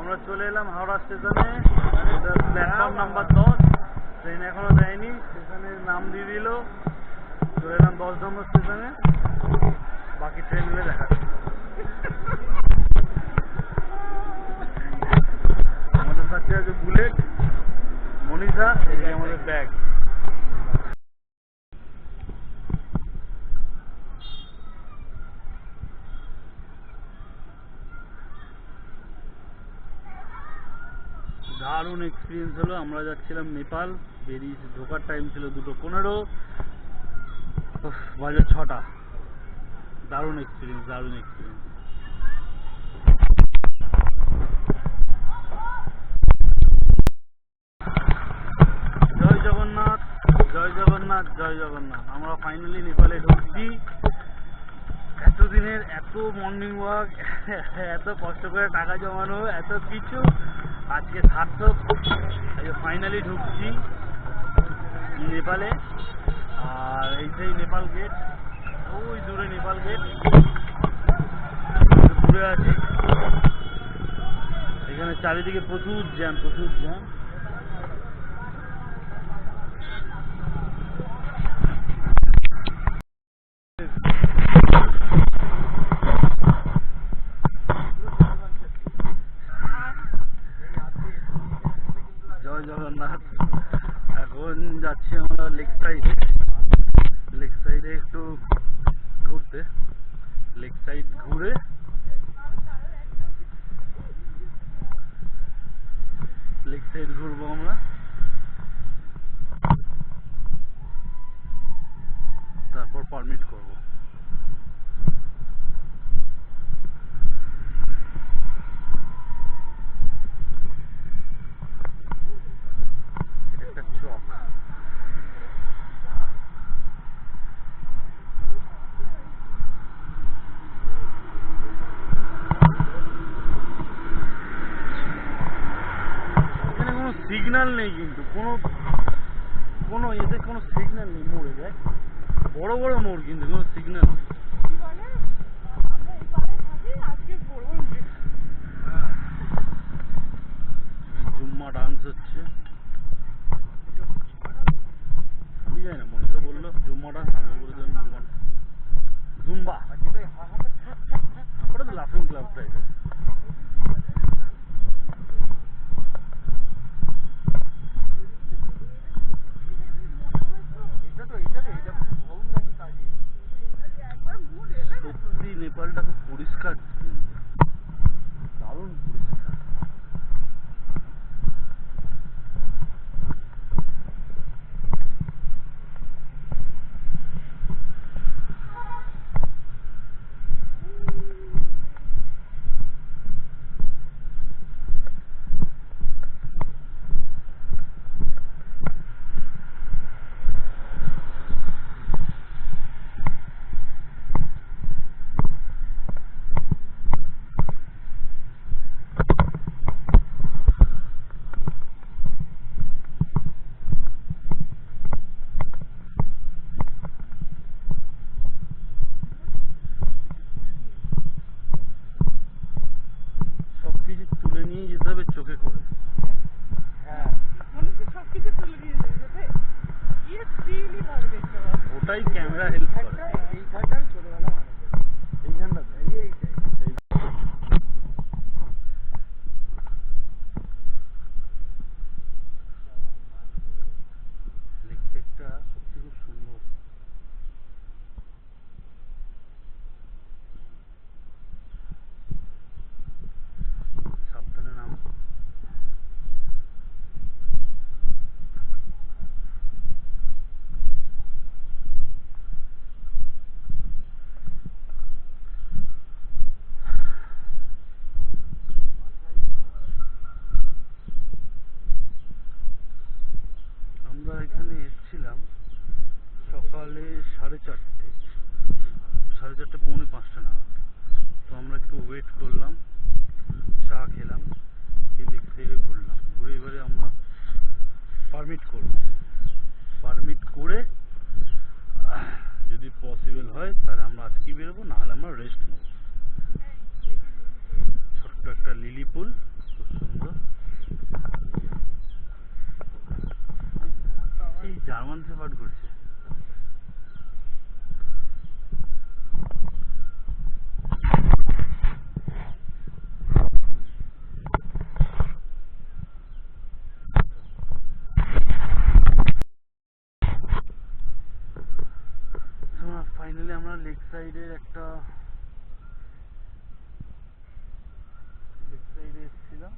আমরা চলে এলাম হাওড়া স্টেশনে, প্ল্যাটফর্ম নাম্বার 10। ট্রেন এখনো দেয়নি, স্টেশনের নাম দিয়ে দিল। চলে এলাম 10 নম্বর স্টেশনে, বাকি ট্রেনগুলো দেখা। আমাদের সাথে আছে বুলেট, মনীষা, এই আমাদের ব্যাগ। দারুণ এক্সপিরিয়েন্স হলো। আমরা যাচ্ছিলাম নেপাল, বেরিয়ে ঢোকার টাইম ছিল 2:15, বাজে 6টা। দারুণ এক্সপিরিয়েন্স, দারুণ এক্সপিরিয়েন্স। জয় জগন্নাথ, জয় জগন্নাথ, জয় জগন্নাথ। আমরা ফাইনালি নেপালে ঢুকছি। এতদিনের এত মর্নিং ওয়াক, এত কষ্ট করে টাকা জমানো, এত কিছু আজকে সার্থক। ফাইনালি ঢুকছি নেপালে। আর এই সেই নেপাল গেট, ওই দূরে নেপাল গেট, দূরে আছি। এখানে চারিদিকে প্রচুর জ্যাম, প্রচুর জ্যাম। জয় জগন্নাথ। এখন যাচ্ছি আমরা লেক সাইডে, লেক সাইডে একটু ঘুরতে। লেক সাইড ঘুরে লেক সাইড ঘুরবো আমরা। তারপর পারমিট করবো। এটা একটা চক। সিগন্যাল নেই কিন্তু, কোনো এতে কোনো সিগন্যাল নেই। মোড়ে দেখ, বড় বড় মোড়, কিন্তু কোনো সিগন্যাল নেই। জুম্মা ডান্স হচ্ছে। আমি জানি না, মনীষা বললো জুম্মা ডান্স, আমি বললাম জুম্বা। ওটা তো লাফিং ক্লাব টাইপের। সত্যি নেপালটা খুব পরিষ্কার, দারুণ পরিষ্কার। সবকিছু তুলে নিয়ে যেতে হবে চোখে করে। ওটাই ক্যামেরা হেল্প করে। এইখানটা লেক সাইডটা সত্যি খুব সুন্দর। সাবধানে নাম। আমরা এখানে এসেছিলাম সকালে 4:30, 4:30, পৌনে 5টা নাগাদ। তো আমরা একটু ওয়েট করলাম, চা খেলাম, লেক সাইডে ঘুরলাম। ঘুরে এবারে আমরা পারমিট করব। পারমিট করে যদি পসিবল হয় তাহলে আমরা আজকে বেরোবো, নাহলে আমরা রেস্ট নেব। ছোট্ট একটা লিলি পুল, খুব সুন্দর। এই জার্মান শেপার্ড ঘুরছে। ফাইনালি আমরা লেক সাইডে এসেছিলাম।